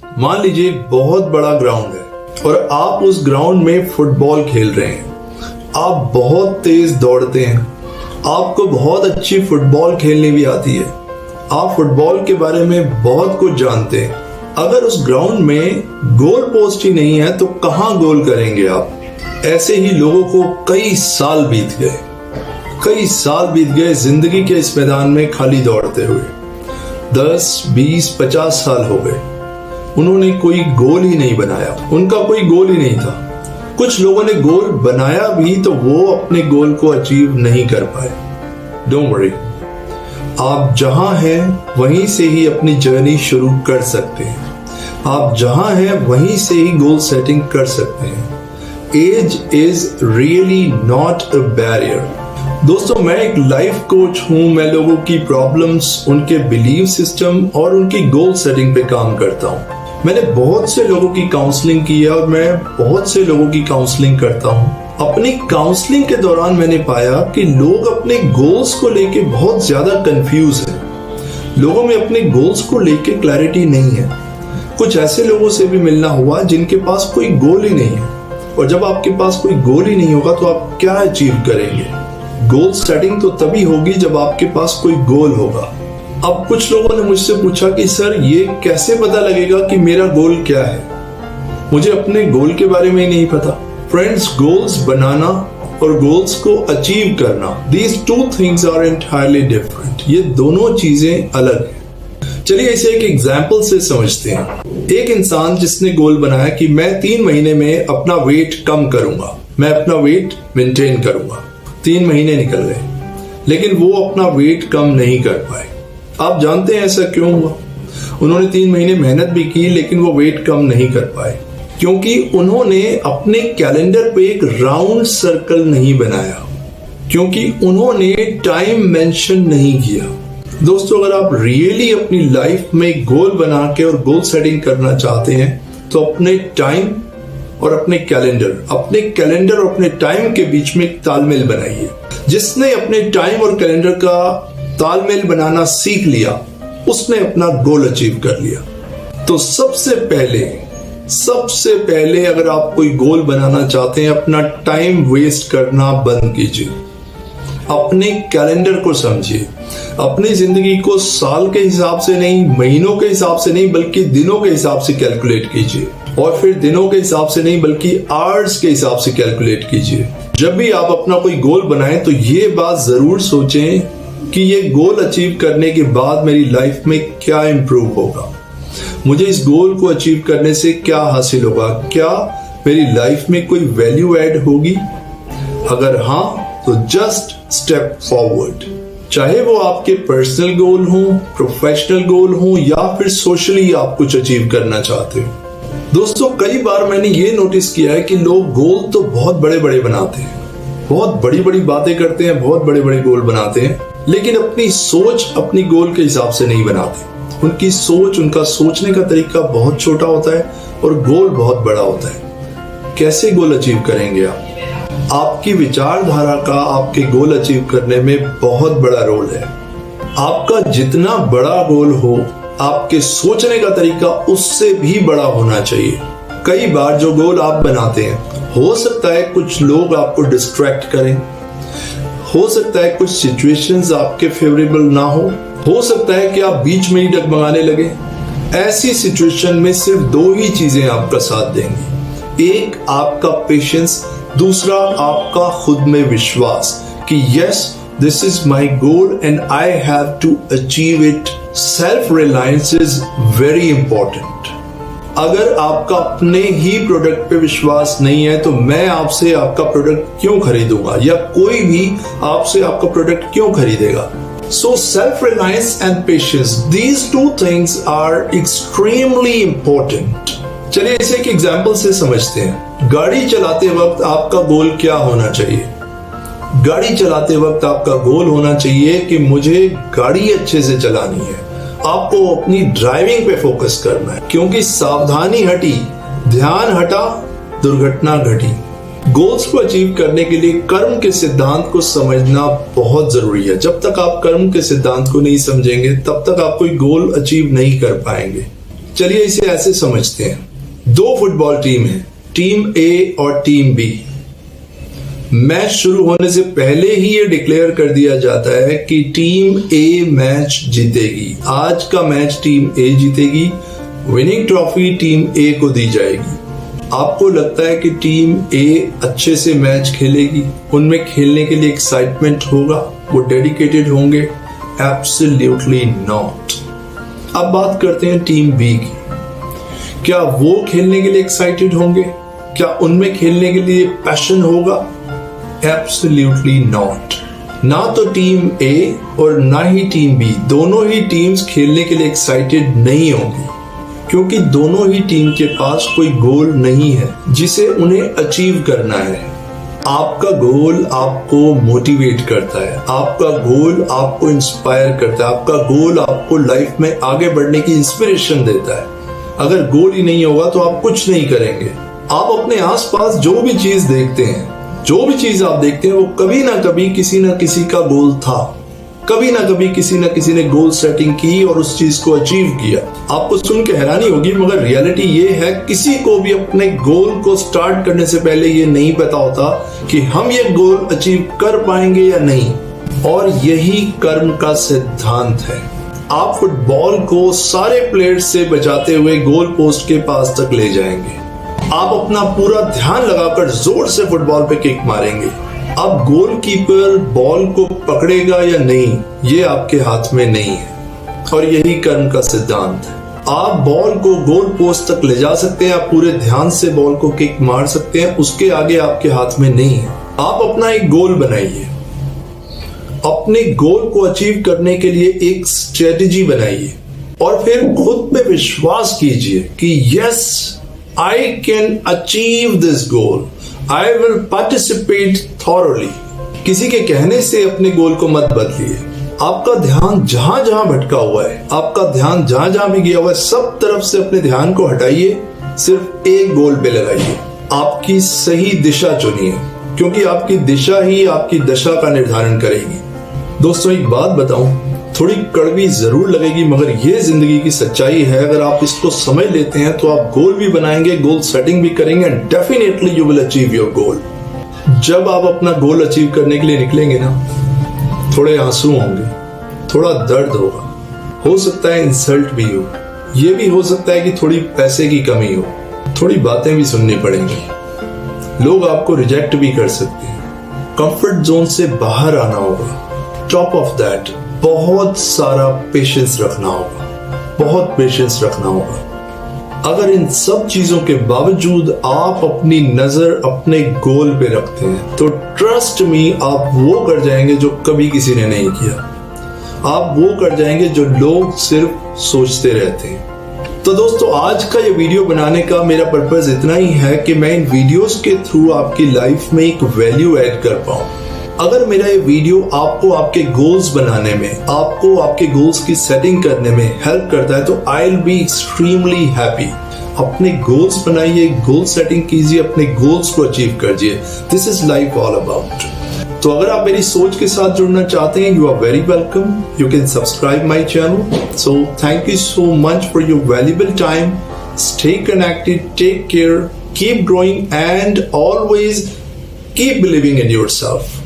मान लीजिए एक बहुत बड़ा ग्राउंड है और आप उस ग्राउंड में फुटबॉल खेल रहे हैं। आप बहुत तेज दौड़ते हैं, आपको बहुत अच्छी फुटबॉल खेलनी भी आती है, आप फुटबॉल के बारे में बहुत कुछ जानते हैं। अगर उस ग्राउंड में गोल पोस्ट ही नहीं है तो कहां गोल करेंगे आप? ऐसे ही लोगों को कई साल बीत गए जिंदगी के इस मैदान में खाली दौड़ते हुए। 10, 20, 50 साल हो गए, उन्होंने कोई गोल ही नहीं बनाया, उनका कोई गोल ही नहीं था। कुछ लोगों ने गोल बनाया भी तो वो अपने गोल को अचीव नहीं कर पाए। डोंट वरी, आप जहां हैं वहीं से ही अपनी जर्नी शुरू कर सकते हैं। आप जहां हैं वहीं से ही गोल सेटिंग कर सकते हैं। Age is really not a barrier. दोस्तों, मैं एक लाइफ कोच हूं। मैं लोगों की प्रॉब्लम्स, उनके बिलीव सिस्टम और उनकी गोल सेटिंग पे काम करता हूं। मैंने बहुत से लोगों की काउंसलिंग की है और मैं बहुत से लोगों की काउंसलिंग करता हूं। अपनी काउंसलिंग के दौरान मैंने पाया कि लोग अपने गोल्स को लेके बहुत ज्यादा कंफ्यूज हैं। लोगों में अपने गोल्स को लेके क्लैरिटी नहीं है। कुछ ऐसे लोगों से भी मिलना हुआ जिनके पास कोई गोल ही नहीं है। और जब आपके पास कोई गोल ही नहीं होगा तो आप क्या अचीव करेंगे? गोल सेटिंग तो तभी होगी जब आपके पास कोई गोल होगा। अब कुछ लोगों ने मुझसे पूछा कि सर, ये कैसे पता लगेगा कि मेरा गोल क्या है? मुझे अपने गोल के बारे में ही नहीं पता। फ्रेंड्स, गोल्स बनाना और गोल्स को अचीव करना, these two things are entirely different। ये दोनों चीजें अलग हैं। चलिए इसे एक एग्जाम्पल से समझते हैं। एक इंसान जिसने गोल बनाया कि मैं 3 महीने में अपना वेट कम करूंगा, मैं अपना वेट मेंटेन करूंगा। 3 महीने निकल गए लेकिन वो अपना वेट कम नहीं कर पाए। आप जानते हैं ऐसा क्यों हुआ? उन्होंने 3 महीने मेहनत भी की लेकिन वो वेट कम नहीं कर पाए, क्योंकि उन्होंने अपने कैलेंडर पे एक राउंड सर्कल नहीं बनाया, क्योंकि उन्होंने टाइम मेंशन नहीं किया। दोस्तों, अगर आप रियली अपनी लाइफ में गोल बना के और गोल सेटिंग करना चाहते हैं तो अपने टाइम और अपने कैलेंडर और अपने टाइम के बीच में एक तालमेल बनाइए। जिसने अपने टाइम और कैलेंडर का तालमेल बनाना सीख लिया उसने अपना गोल अचीव कर लिया। तो सबसे पहले अगर आप कोई गोल बनाना चाहते हैं, अपना टाइम वेस्ट करना बंद कीजिए। अपने कैलेंडर को समझिए। अपनी जिंदगी को साल के हिसाब से नहीं, महीनों के हिसाब से नहीं, बल्कि दिनों के हिसाब से कैलकुलेट कीजिए। और फिर दिनों के हिसाब से नहीं बल्कि आवर्स के हिसाब से कैलकुलेट कीजिए। जब भी आप अपना कोई गोल बनाएं तो ये बात जरूर सोचें कि ये गोल अचीव करने के बाद मेरी लाइफ में क्या इंप्रूव होगा, मुझे इस गोल को अचीव करने से क्या हासिल होगा, क्या मेरी लाइफ में कोई वैल्यू ऐड होगी? अगर हाँ तो जस्ट स्टेप फॉरवर्ड। चाहे वो आपके पर्सनल गोल हो, प्रोफेशनल गोल हो या फिर सोशली आप कुछ अचीव करना चाहते हो। दोस्तों, कई बार मैंने ये नोटिस किया है कि लोग गोल तो बहुत बड़े बड़े बनाते हैं, बहुत बड़ी बड़ी बातें करते हैं, बहुत बड़े बड़े गोल बनाते हैं, लेकिन अपनी सोच अपनी गोल के हिसाब से नहीं बनाते। उनकी सोच, उनका सोचने का तरीका बहुत छोटा होता है और गोल बहुत बड़ा होता है। कैसे गोल अचीव करेंगे आप? आपकी विचारधारा का आपके गोल अचीव करने में बहुत बड़ा रोल है। आपका जितना बड़ा गोल हो, आपके सोचने का तरीका उससे भी बड़ा होना चाहिए। कई बार जो गोल आप बनाते हैं, हो सकता है कुछ लोग आपको डिस्ट्रैक्ट करें, हो सकता है कुछ सिचुएशंस आपके फेवरेबल ना हो सकता है कि आप बीच में ही डगमगाने लगे। ऐसी सिचुएशन में सिर्फ 2 ही चीजें आपका साथ देंगी। एक आपका पेशेंस, दूसरा आपका खुद में विश्वास कि yes, this is my goal and I have to achieve it. Self reliance is very important. अगर आपका अपने ही प्रोडक्ट पे विश्वास नहीं है तो मैं आपसे आपका प्रोडक्ट क्यों खरीदूंगा या कोई भी आपसे आपका प्रोडक्ट क्यों खरीदेगा? So self reliance and patience, these 2 things are extremely important. चलिए इसे एक एग्जांपल से समझते हैं। गाड़ी चलाते वक्त आपका गोल क्या होना चाहिए? गाड़ी चलाते वक्त आपका गोल होना चाहिए कि मुझे गाड़ी अच्छे से चलानी है। आपको अपनी ड्राइविंग पे फोकस करना है, क्योंकि सावधानी हटी, ध्यान हटा, दुर्घटना घटी। गोल्स को अचीव करने के लिए कर्म के सिद्धांत को समझना बहुत जरूरी है। जब तक आप कर्म के सिद्धांत को नहीं समझेंगे तब तक आप कोई गोल अचीव नहीं कर पाएंगे। चलिए इसे ऐसे समझते हैं, दो फुटबॉल टीम है, टीम ए और टीम बी। मैच शुरू होने से पहले ही ये डिक्लेयर कर दिया जाता है कि टीम ए मैच जीतेगी। आज का मैच टीम ए जीतेगी, विनिंग ट्रॉफी टीम ए को दी जाएगी। आपको लगता है कि टीम ए अच्छे से मैच खेलेगी, उनमें खेलने के लिए एक्साइटमेंट होगा, वो डेडिकेटेड होंगे? Absolutely not. अब बात करते हैं टीम बी की। क्या वो खेलने के लिए एक्साइटेड होंगे? क्या उनमें खेलने के लिए पैशन होगा? Absolutely not. ना तो टीम ए और ना ही टीम बी, दोनों ही टीम्स खेलने के लिए एक्साइटेड नहीं होंगी, क्योंकि दोनों ही टीम के पास कोई गोल नहीं है जिसे उन्हें अचीव करना है। आपका गोल आपको मोटिवेट करता है, आपका गोल आपको इंस्पायर करता है, आपका गोल आपको लाइफ में आगे बढ़ने की इंस्पिरेशन देता है। अगर गोल ही नहीं होगा तो आप कुछ नहीं करेंगे। आप अपने आसपास जो भी चीज देखते हैं, जो भी चीज आप देखते हैं, वो कभी ना कभी किसी ना किसी का गोल था, कभी ना कभी किसी ना किसी ने गोल सेटिंग की और उस चीज को अचीव किया। आपको सुन के हैरानी होगी, मगर रियलिटी ये है किसी को भी अपने गोल को स्टार्ट करने से पहले ये नहीं पता होता कि हम ये गोल अचीव कर पाएंगे या नहीं। और यही कर्म का सिद्धांत है। आप फुटबॉल को सारे प्लेयर्स से बचाते हुए गोल पोस्ट के पास तक ले जाएंगे। आप अपना पूरा ध्यान लगाकर जोर से फुटबॉल पे किक मारेंगे। अब गोलकीपर बॉल को पकड़ेगा या नहीं, ये आपके हाथ में नहीं है। और यही कर्म का सिद्धांत है। आप बॉल को गोल पोस्ट तक ले जा सकते हैं, आप पूरे ध्यान से बॉल को किक मार सकते हैं, उसके आगे आपके हाथ में नहीं है। आप अपना एक गोल बनाइए, अपने गोल को अचीव करने के लिए एक स्ट्रेटेजी बनाइए और फिर खुद पे विश्वास कीजिए कि yes, I can achieve this goal. I will participate thoroughly. किसी के कहने से अपने गोल को मत बदलिए। आपका ध्यान जहां जहां भटका हुआ है, आपका ध्यान जहां जहां भी गया हुआ है, सब तरफ से अपने ध्यान को हटाइए, सिर्फ एक गोल पे लगाइए। आपकी सही दिशा चुनिए, क्योंकि आपकी दिशा ही आपकी दशा का निर्धारण करेगी। दोस्तों, एक बात बताऊं, थोड़ी कड़वी जरूर लगेगी, मगर ये जिंदगी की सच्चाई है। अगर आप इसको समझ लेते हैं तो आप गोल भी बनाएंगे, गोल सेटिंग भी करेंगे and definitely you will achieve your goal. जब आप अपना गोल अचीव करने के लिए निकलेंगे ना, थोड़े आंसू होंगे, थोड़ा दर्द होगा, हो सकता है इंसल्ट भी हो, ये भी हो सकता है कि थोड़ी पैसे की कमी हो, थोड़ी बातें भी सुननी पड़ेंगी, लोग आपको रिजेक्ट भी कर सकते हैं, कंफर्ट जोन से बाहर आना होगा। टॉप ऑफ दैट बहुत सारा पेशेंस रखना होगा, बहुत पेशेंस रखना होगा। अगर इन सब चीजों के बावजूद आप अपनी नजर अपने गोल पे रखते हैं तो ट्रस्ट मी, आप वो कर जाएंगे जो कभी किसी ने नहीं किया। आप वो कर जाएंगे जो लोग सिर्फ सोचते रहते हैं। तो दोस्तों, आज का ये वीडियो बनाने का मेरा पर्पस इतना ही है कि मैं इन वीडियोस के थ्रू आपकी लाइफ में एक वैल्यू ऐड कर पाऊं। अगर मेरा ये वीडियो आपको आपके गोल्स बनाने में, आपको आपके गोल्स की सेटिंग करने में हेल्प करता है तो I will be extremely happy. अपने गोल्स बनाइए, गोल सेटिंग कीजिए, अपने गोल्स को अचीव करिए। This is life all about. तो अगर आप मेरी सोच के साथ जुड़ना चाहते हैं, you are very welcome. You can subscribe my channel. So thank you so much for your valuable time. Stay connected, take care, keep growing and always keep believing in yourself.